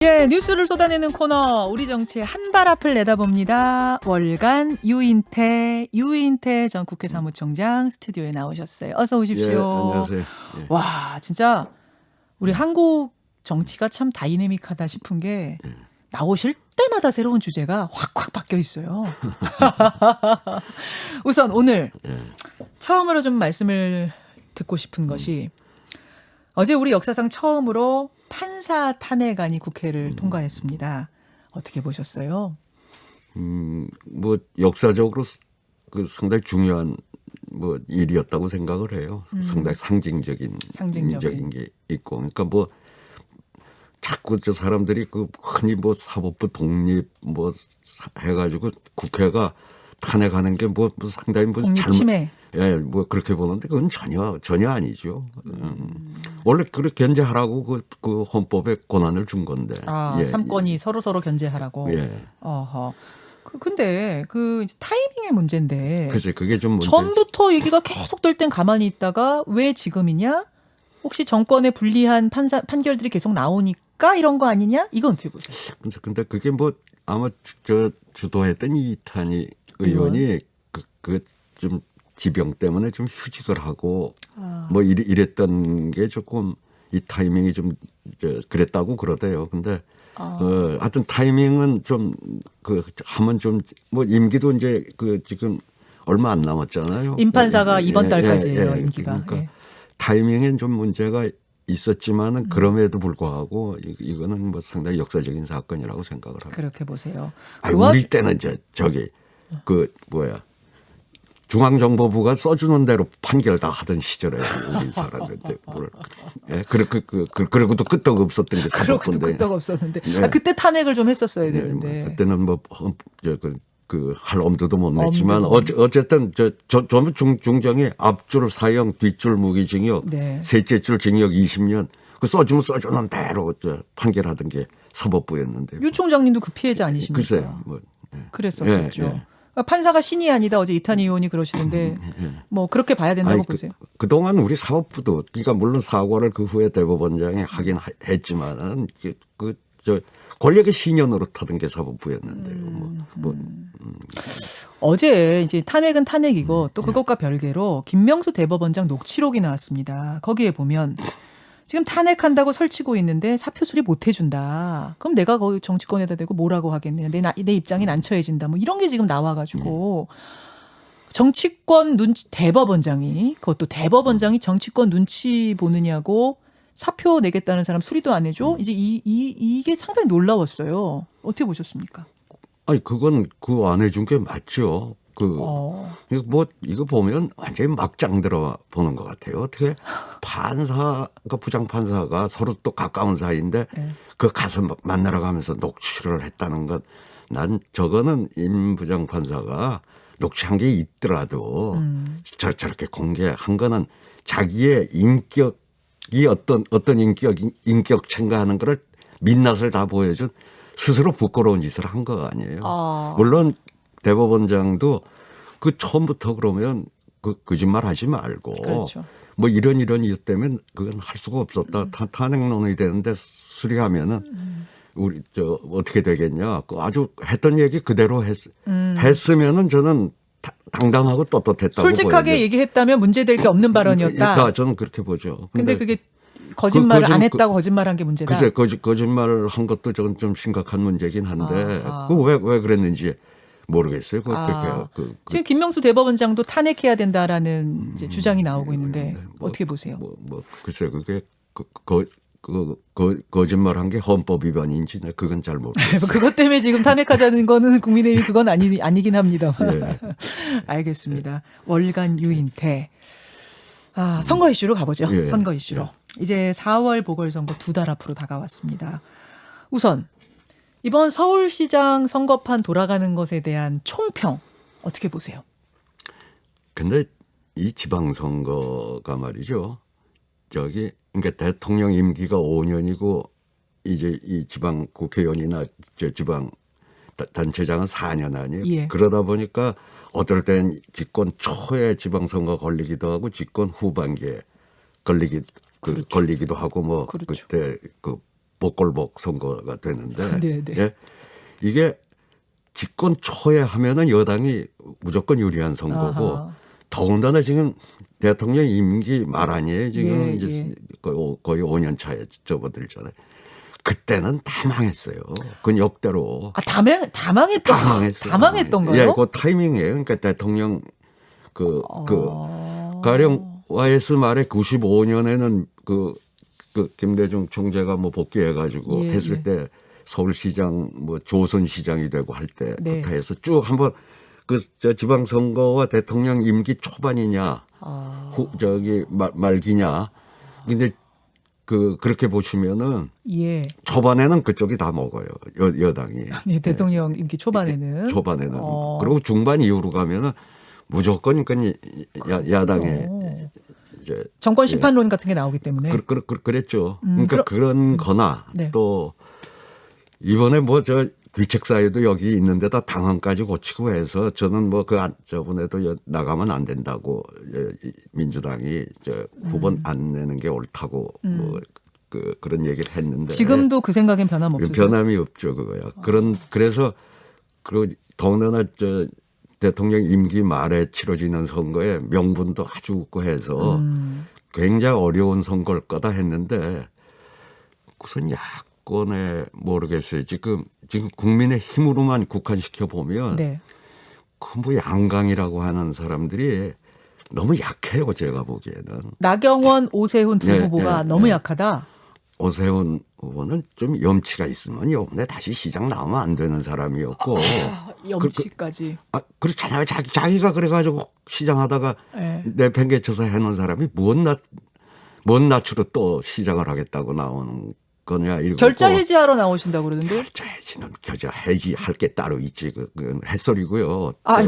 예, 뉴스를 쏟아내는 코너 우리 정치의 한 발 앞을 내다봅니다. 월간 유인태 전 국회 사무총장 스튜디오에 나오셨어요. 어서 오십시오. 예, 안녕하세요. 예. 와, 진짜 우리 한국 정치가 참 다이내믹하다 싶은 게 나오실 때마다 새로운 주제가 확확 바뀌어 있어요. 우선 오늘 처음으로 좀 말씀을 듣고 싶은 것이 어제 우리 역사상 처음으로 판사 탄핵안이 국회를 통과했습니다. 어떻게 보셨어요? 뭐 역사적으로 그 상당히 중요한 뭐 일이었다고 생각을 해요. 상당히 상징적인 게 있고, 그러니까 뭐 자꾸 저 사람들이 그 흔히 뭐 사법부 독립 뭐 해가지고 국회가 탄핵하는 게 뭐 상당히 뭐 독립침해. 예, 뭐 그렇게 보는데 그건 전혀 아니죠. 원래 그렇게 견제하라고 그 헌법에 권한을 준 건데. 아, 삼권이 서로 견제하라고. 예. 어허. 근데 그 타이밍의 문제인데. 그치, 그게 좀 문제. 전부터 얘기가 계속 될 땐 가만히 있다가 왜 지금이냐? 혹시 정권에 불리한 판결들이 계속 나오니까 이런 거 아니냐? 이건 어떻게 보세요? 근데 그게 뭐 아마 저 주도했던 이탄희 의원이 그 좀 지병 때문에 좀 휴직을 하고 뭐 이랬던 게 조금 이 타이밍이 좀 그랬다고 그러대요. 근데 하여튼 타이밍은 좀 그 하면 좀 뭐 임기도 이제 그 지금 얼마 안 남았잖아요. 임 판사가 이번 달까지예요, 임기가. 그러니까 예. 타이밍엔 좀 문제가 있었지만은 그럼에도 불구하고 이거는 뭐 상당히 역사적인 사건이라고 생각을 합니다. 그렇게 보세요. 아니, 우리 때는 저기 그 뭐야 중앙정보부가 써주는 대로 판결 다 하던 시절에 우리 살았는데 뭘 예? 그리고도 끄떡 없었던 게 그러고도 사법부인데. 끄떡 없었는데. 네. 아, 그때 탄핵을 좀 했었어야 예, 되는데. 뭐 그때는 뭐 할 엄두도 못 냈지만 어쨌든 전부 중정이 앞줄 사형, 뒷줄 무기징역, 네. 셋째 줄 징역 20년. 그 써주면 써주는 대로 판결하던 게 사법부였는데. 유 총장님도 그 피해자 아니십니까? 글쎄, 뭐 그랬었겠죠. 예. 판사가 신이 아니다. 어제 이탄희 의원이 그러시는데 뭐 그렇게 봐야 된다고 보세요. 그동안 우리 사법부도 그러니까 물론 사과를 그 후에 대법원장이 하긴 했지만은 저 권력의 신현으로 타던 게 사법부였는데요. 어제 이제 탄핵은 탄핵이고 또 그것과 별개로 김명수 대법원장 녹취록이 나왔습니다. 거기에 보면 지금 탄핵한다고 설치고 있는데 사표 수리 못 해준다. 그럼 내가 거기 정치권에다 대고 뭐라고 하겠냐. 내 입장이 난처해진다. 뭐 이런 게 지금 나와가지고 정치권 대법원장이 그것도 대법원장이 정치권 눈치 보느냐고 사표 내겠다는 사람 수리도 안 해줘. 이제 이게 상당히 놀라웠어요. 어떻게 보셨습니까? 아니 그건 그 안 해준 게 맞죠. 이거 보면 완전히 막장 들어 보는 것 같아요. 어떻게 판사가 부장판사가 서로 또 가까운 사이인데 그 가서 만나러 가면서 녹취를 했다는 건 난 저거는 임 부장판사가 녹취한 게 있더라도 저렇게 공개한 거는 자기의 인격이 어떤 인격체인가 하는 거를 민낯을 다 보여준 스스로 부끄러운 짓을 한 거 아니에요. 물론 대법원장도 그 처음부터 그러면 그 거짓말 하지 말고 그렇죠. 뭐 이런 이유 때문에 그건 할 수가 없었다. 탄핵론이 되는데 수리하면은 우리 어떻게 되겠냐. 아주 했던 얘기 그대로 했으면은 저는 당당하고 떳떳했다고 솔직하게 보여요. 얘기했다면 문제될 게 없는 발언이었다. 저는 그렇게 보죠. 근데 그게 거짓말을 안 했다고 거짓말한 게 문제다. 글쎄 거짓말을 한 것도 저는 좀 심각한 문제긴 한데 왜 그랬는지 모르겠어요. 지금 김명수 대법원장도 탄핵해야 된다라는 이제 주장이 나오고 있는데 어떻게 보세요? 글쎄 그게 거짓말한 게 헌법 위반인지 그건 잘 모르겠어요. 그것 때문에 지금 탄핵하자는 거는 국민의힘 그건 아니긴 합니다. 알겠습니다. 월간 유인태. 선거 이슈로 가보죠. 선거 이슈로. 이제 4월 보궐선거 2달 앞으로 다가왔습니다. 우선 이번 서울시장 선거판 돌아가는 것에 대한 총평 어떻게 보세요? 근데 이 지방선거가 말이죠. 그러니까 대통령 임기가 5년이고 이제 이 지방 국회의원이나 지방 단체장은 4년 아니에요. 예. 그러다 보니까 어떨 땐 집권 초에 지방선거 걸리기도 하고 집권 후반기에 걸리기도 하고 뭐 그렇죠. 그때 복골복 선거가 되는데 네, 네. 예, 이게 집권 초에 하면은 여당이 무조건 유리한 선거고 아하. 더군다나 지금 대통령 임기 말 아니에요. 지금 예, 이제 예. 거의 5년 차에 접어들잖아요. 그때는 다 망했어요. 그건 역대로 다 망했던 다 망했어요. 다 망했던가요? 예, 그 타이밍이에요. 그러니까 대통령 가령 YS 말에 95년에는 그 김대중 총재가 뭐 복귀해가지고 예, 했을 예. 때 서울시장 뭐 조선시장이 되고 할 네. 때부터 해서 쭉 한번 저 지방선거와 대통령 임기 초반이냐 말기냐. 근데 그렇게 보시면은 예. 초반에는 그쪽이 다 먹어요. 여당이. 예, 대통령 임기 초반에는. 초반에는. 그리고 중반 이후로 가면은 무조건 그러니까 야당의 이제 정권 심판론 같은 게 나오기 때문에. 그랬죠. 그러니까 그런 거나 네. 또 이번에 뭐 저 귀책 사유도 여기 있는데다 당헌까지 고치고 해서 저는 뭐 저번에도 나가면 안 된다고 민주당이 후보 안 내는 게 옳다고 뭐 그런 얘기를 했는데 지금도 그 생각엔 변함없으세요? 변함이 없죠 그거야. 그래서 더군다나 저 대통령 임기 말에 치러지는 선거에 명분도 아주 없고 해서 굉장히 어려운 선거일 거다 했는데 무슨 야권에 모르겠어요. 지금 국민의 힘으로만 국한시켜 보면 네. 뭐 양강이라고 하는 사람들이 너무 약해요. 제가 보기에는. 나경원, 오세훈 두 네, 후보가 네, 너무 네. 약하다. 오세훈 후보는 좀 염치가 있으면 요번에 다시 시장 나오면 안 되는 사람이었고. 염치까지. 그렇잖아요. 자기가 그래가지고 시장하다가 네. 내팽개쳐서 해놓은 사람이 뭔 낯으로 또 시장을 하겠다고 나오는 거냐. 결자 해지하러 나오신다고 그러던데요? 결자 해지는 해지할 게 따로 있지. 그건 햇소리고요. 아니,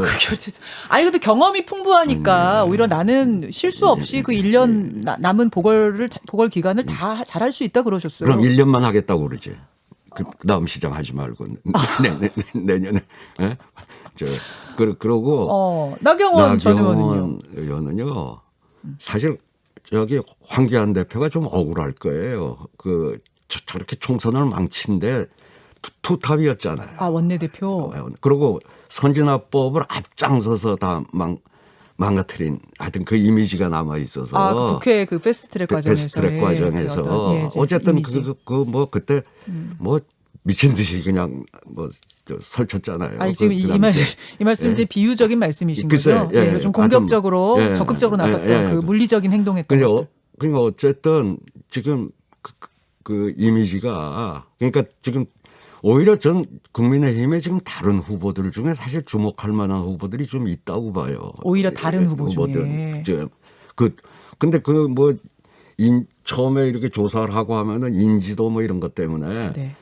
근데 경험이 풍부하니까 오히려 나는 실수 없이 그 1년 남은 보궐 기간을 다 잘할 수 있다 그러셨어요. 그럼 1년만 하겠다고 그러지. 그다음 시장 하지 말고 내년에. 예? 그러고 나경원 전 의원은요. 의원은요. 사실 저기 황교안 대표가 좀 억울할 거예요. 저렇게 총선을 망친데 투탑이었잖아요. 원내대표. 그리고 선진화법을 앞장서서 다 망가뜨린 하여튼 그 이미지가 남아 있어서 국회 그 패스트트랙 과정에서 어쨌든 뭐 그때 뭐 미친 듯이 그냥 뭐 설쳤잖아요. 지금 이 말씀 이제 비유적인 말씀이신 거죠? 좀 공격적으로 적극적으로 나섰던 그 물리적인 행동했던 것들. 그러니까 어쨌든 지금 그 이미지가 그러니까 지금 오히려 전 국민의힘에 지금 다른 후보들 중에 사실 주목할 만한 후보들이 좀 있다고 봐요. 오히려 다른 후보 중에. 근데 처음에 이렇게 조사를 하고 하면은 인지도 뭐 이런 것 때문에 네.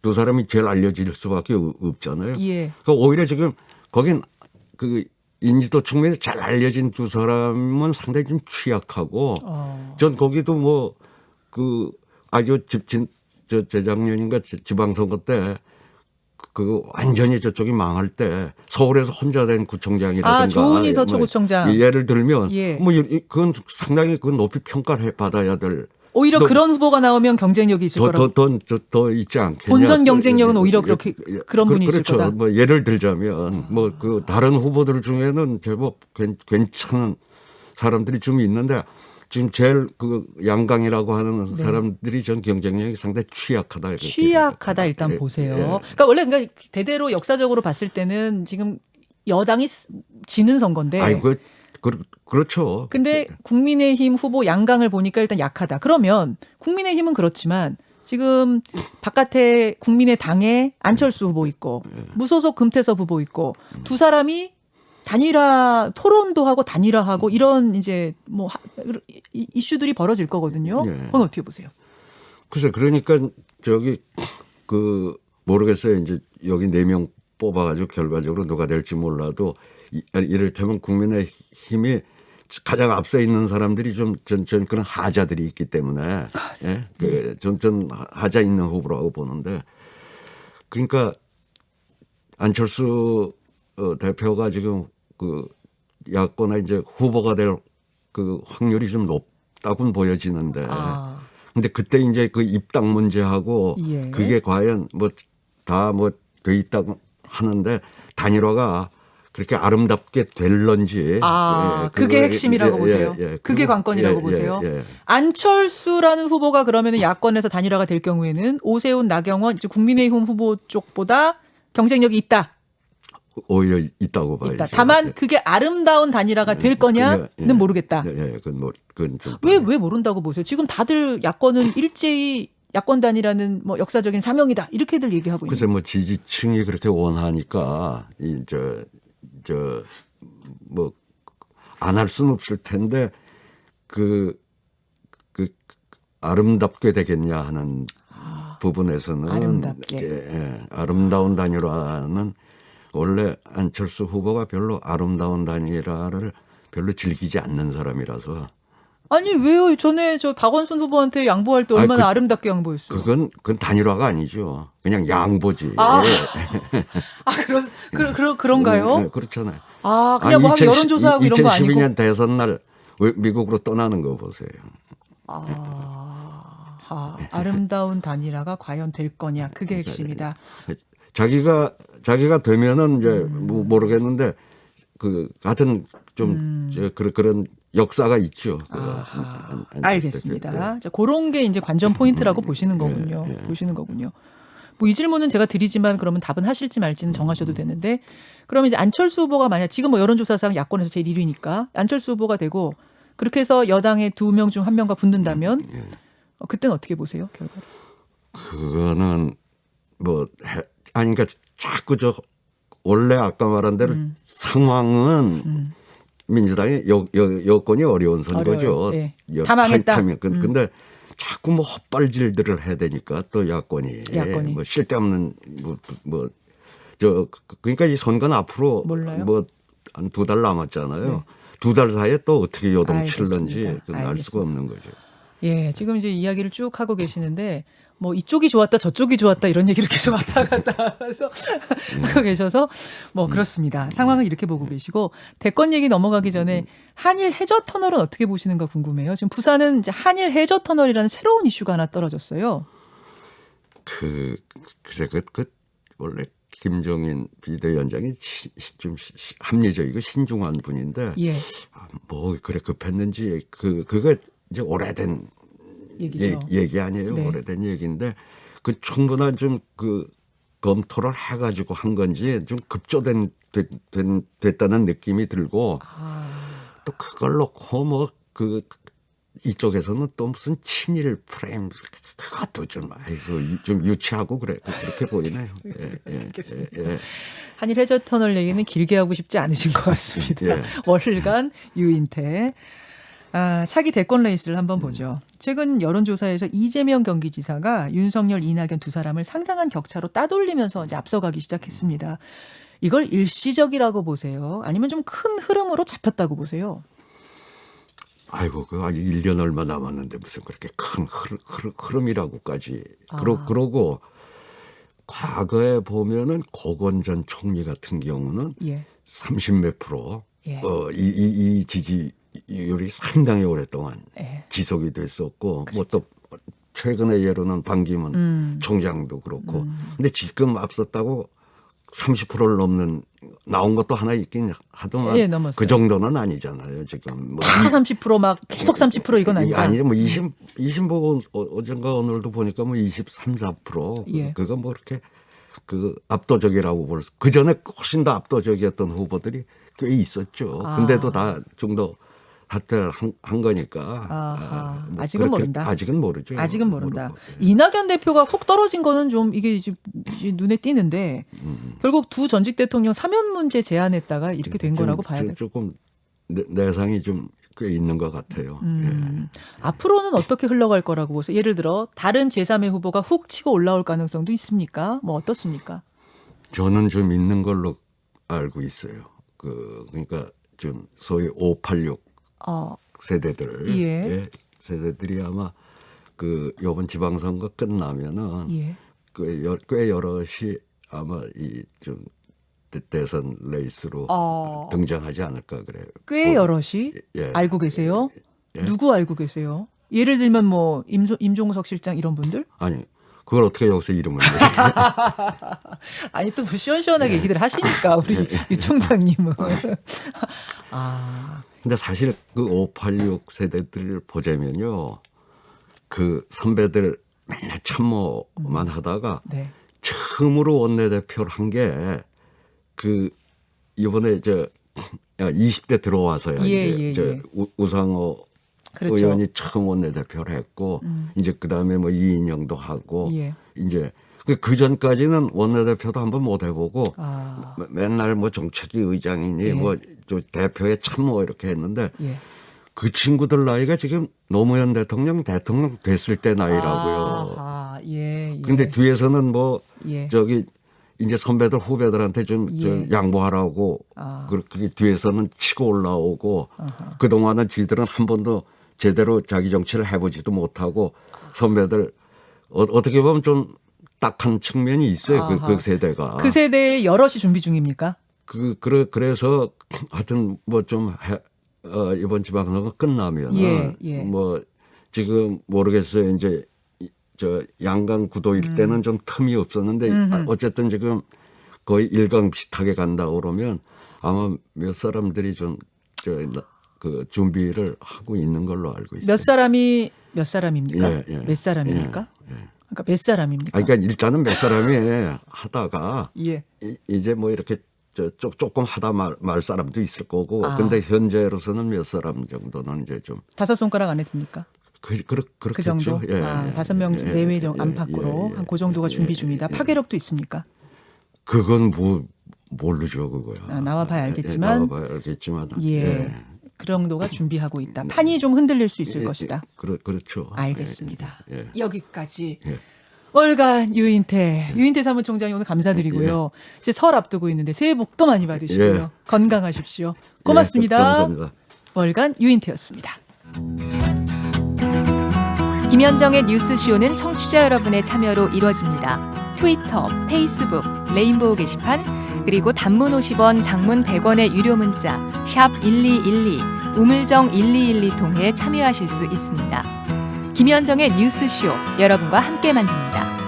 두 사람이 제일 알려질 수밖에 없잖아요. 예. 그러니까 오히려 지금 거긴 그 인지도 측면에서 잘 알려진 두 사람은 상당히 좀 취약하고 전 거기도 뭐 재작년인가 지방선거 때 완전히 저쪽이 망할 때 서울에서 혼자 된 구청장이라든가 조은희 서초구청장 예를 들면 예. 뭐 그건 상당히 높이 평가를 받아야 될 오히려 그런 후보가 나오면 경쟁력이 있을 거라고. 더 있지 않겠냐. 본선 경쟁력은 오히려 그렇게 그런 분이 있을 그렇죠. 거다. 뭐 예를 들자면 다른 후보들 중에는 제법 괜찮은 사람들이 좀 있는데 지금 제일 양강이라고 하는 사람들이 전 경쟁력이 상당히 취약하다. 취약하다 일단 보세요. 그러니까 원래 대대로 역사적으로 봤을 때는 지금 여당이 지는 선거인데. 그렇죠. 근데 국민의힘 후보 양강을 보니까 일단 약하다. 그러면 국민의힘은 그렇지만 지금 바깥에 국민의당에 안철수 후보 있고 무소속 금태섭 후보 있고 두 사람이 토론도 하고 단일화하고 이런 이제 뭐 이슈들이 벌어질 거거든요. 그건 어떻게 보세요? 글쎄, 그러니까 모르겠어요. 이제 여기 4명 뽑아가지고 결과적으로 누가 될지 몰라도 이를테면 국민의힘이 가장 앞서 있는 사람들이 전 그런 하자들이 있기 때문에 전 하자 있는 후보라고 보는데 그러니까 안철수 대표가 지금 야권의 이제 후보가 될 확률이 좀 높다고는 보여지는데 근데 그때 이제 그 입당 문제하고 예. 그게 과연 뭐 다 뭐 돼 있다고 하는데 단일화가 그렇게 아름답게 될런지. 그게 핵심이라고 보세요. 그게 관건이라고 예, 보세요. 예. 안철수라는 후보가 그러면 야권에서 단일화가 될 경우에는 오세훈, 나경원, 이제 국민의힘 후보 쪽보다 경쟁력이 있다. 오히려 있다고 봐야죠. 있다. 다만 그게 아름다운 단일화가 될 거냐는 모르겠다. 그건 좀 왜 모른다고 보세요? 지금 다들 야권은 일제히 야권 단일화는 뭐 역사적인 사명이다 이렇게들 얘기하고 글쎄 있는. 뭐 지지층이 그렇게 원하니까 뭐 안 할 수는 없을 텐데 그 아름답게 되겠냐 하는 부분에서는 아름답게. 아름다운 단일화는 원래 안철수 후보가 별로 아름다운 단일화를 별로 즐기지 않는 사람이라서. 아니 왜요? 전에 저 박원순 후보한테 양보할 때 얼마나 아름답게 양보했어요. 그건 단일화가 아니죠. 그냥 양보지. 그런가요? 그렇잖아요. 그냥 뭐 하기 여론조사하고 이런 거 아니고. 2012년 대선 날 미국으로 떠나는 거 보세요. 아름다운 단일화가 과연 될 거냐 그게 핵심이다. 자기가 되면은 이제 뭐 모르겠는데 그 같은 좀 그런 역사가 있죠. 알겠습니다. 자, 그런 게 이제 관전 포인트라고 보시는 거군요. 보시는 거군요. 뭐 이 질문은 제가 드리지만 그러면 답은 하실지 말지는 정하셔도 되는데, 그러면 이제 안철수 후보가 만약 지금 뭐 여론조사상 야권에서 제일 1위니까 안철수 후보가 되고 그렇게 해서 여당의 2명 중 1명과 붙는다면 그때는 어떻게 보세요, 결과를? 그거는 뭐 그러니까 자꾸 원래 아까 말한 대로 상황은 민주당의 여건이 어려운 선거죠. 예. 다 망했다. 근데 자꾸 뭐 헛발질들을 해야 되니까 또 야권이. 뭐 쓸데없는 그러니까 이 선거는 앞으로 몰라요? 뭐 한 2달 남았잖아요. 2달 사이에 또 어떻게 요동칠는지 알겠습니다. 알 수가 없는 거죠. 예, 지금 이제 이야기를 쭉 하고 계시는데 뭐 이쪽이 좋았다 저쪽이 좋았다 이런 얘기를 계속 왔다 갔다 해서 하고 계셔서 뭐 그렇습니다. 상황을 이렇게 보고 계시고, 대권 얘기 넘어가기 전에 한일 해저 터널은 어떻게 보시는가 궁금해요. 지금 부산은 이제 한일 해저 터널이라는 새로운 이슈가 하나 떨어졌어요. 글쎄 원래 김종인 비대위원장이 좀 합리적이고 신중한 분인데 뭐 그래 급했는지 그거 이제 오래된 얘기죠. 얘기 아니에요. 네. 오래된 얘기인데 그 충분한 좀 검토를 해가지고 한 건지 좀 됐다는 느낌이 들고 또 그걸 놓고 뭐 이쪽에서는 또 무슨 친일 프레임 그것도 좀 유치하고 그렇게 보이네요. 알겠습니다. 한일 해저 터널 얘기는 길게 하고 싶지 않으신 것 같습니다. 월간 유인태. 차기 대권 레이스를 한번 보죠. 최근 여론조사에서 이재명 경기지사가 윤석열, 이낙연 두 사람을 상당한 격차로 따돌리면서 이제 앞서가기 시작했습니다. 이걸 일시적이라고 보세요? 아니면 좀 큰 흐름으로 잡혔다고 보세요? 아이고, 아직 1년 얼마 남았는데 무슨 그렇게 큰 흐름이라고까지. 그러고 과거에 보면은 고건 전 총리 같은 경우는 30몇 프로 이 지지율이 상당히 오랫동안 지속이 됐었고, 뭐 또 최근의 예로는 반기문 총장도 그렇고. 근데 지금 앞섰다고 30%를 넘는 나온 것도 하나 있긴 하더만 그 정도는 아니잖아요. 지금 뭐 30% 막 계속 30% 이건 아니다. 아니죠. 뭐 20 보고 어젠가 오늘도 보니까 뭐 23, 4%. 그거 뭐 이렇게 압도적이라고 볼 수. 그 전에 훨씬 더 압도적이었던 후보들이 꽤 있었죠. 근데도 다 정도 하태를 한 거니까. 뭐 아직은 모른다. 아직은 모르죠. 아직은 모른다. 이낙연 대표가 훅 떨어진 거는 좀 이게 눈에 띄는데 결국 두 전직 대통령 사면 문제 제안했다가 이렇게 된 거라고 봐야 돼요. 조금 내상이 좀 꽤 있는 것 같아요. 앞으로는 어떻게 흘러갈 거라고 보세요? 예를 들어 다른 제3의 후보가 훅 치고 올라올 가능성도 있습니까? 뭐 어떻습니까? 저는 좀 있는 걸로 알고 있어요. 그러니까 좀 소위 586 세대들이 아마 이번 지방선거 끝나면은 꽤 여럿이 아마 좀 대선 레이스로 등장하지 않을까 그래요. 꽤 여럿이 알고 계세요? 누구 알고 계세요? 예를 들면 뭐 임종석 실장 이런 분들? 아니 그걸 어떻게 여기서 이름을 내요? 아니 또 뭐 시원시원하게 얘기들 하시니까 우리 유 총장님은. 아, 근데 사실 그 586 세대들을 보자면요. 그 선배들 맨날 참모만 하다가 네. 처음으로 원내대표를 한 게 그 이번에 저 20대 들어와서요. 이제 우상호 그렇죠. 의원이 처음 원내대표를 했고 이제 그다음에 뭐 이인영도 하고 예. 이제 그 전까지는 원내대표도 한번 못 해보고 아, 맨날 뭐 정책위 의장이니 예. 뭐 저 대표의 참모 이렇게 했는데 예. 그 친구들 나이가 지금 노무현 대통령 됐을 때 나이라고요. 아, 예, 예. 근데 뒤에서는 뭐 예. 저기 이제 선배들 후배들한테 좀 예. 저 양보하라고 아. 그렇게 뒤에서는 치고 올라오고 그 동안은 지들은 한 번도 제대로 자기 정치를 해보지도 못하고 선배들 어떻게 보면 좀 딱한 측면이 있어요. 그 세대가. 그 세대에 여럿이 준비 중입니까? 그래서 하여튼 뭐 좀 이번 지방선거 끝나면 예. 뭐 지금 모르겠어요. 이제 저 양강 구도일 때는 좀 틈이 없었는데 어쨌든 지금 거의 일강 비슷하게 간다 그러면 아마 몇 사람들이 좀 그 준비를 하고 있는 걸로 알고 있어요. 몇 사람입니까? 예. 몇 사람입니까? 예. 그러니까 몇 사람입니까? 그러니까 일단은 몇 사람이 하다가 예. 이제 뭐 이렇게 조금 하다 말 사람도 있을 거고 아. 근데 현재로서는 몇 사람 정도는 이제 좀 다섯 손가락 안에 듭니까? 그렇겠죠. 그 정도? 예. 5명 내외 안팎으로 한 그 정도가 준비 중이다. 파괴력도 있습니까? 그건 뭐 모르죠 그거야. 나와봐야 알겠지만. 나와봐야 알겠지만. 예. 그 정도가 준비하고 있다. 판이 좀 흔들릴 수 있을 것이다. 그렇죠. 알겠습니다. 예. 여기까지. 예. 월간 유인태 사무총장님 오늘 감사드리고요. 이제 설 앞두고 있는데 새해 복도 많이 받으시고요. 예. 건강하십시오. 고맙습니다. 감사합니다. 월간 유인태였습니다. 김현정의 뉴스쇼는 청취자 여러분의 참여로 이루어집니다. 트위터, 페이스북, 레인보우 게시판, 그리고 단문 50원, 장문 100원의 유료 문자 샵 1212, 우물정 1212 통해 참여하실 수 있습니다. 김현정의 뉴스쇼, 여러분과 함께 만듭니다.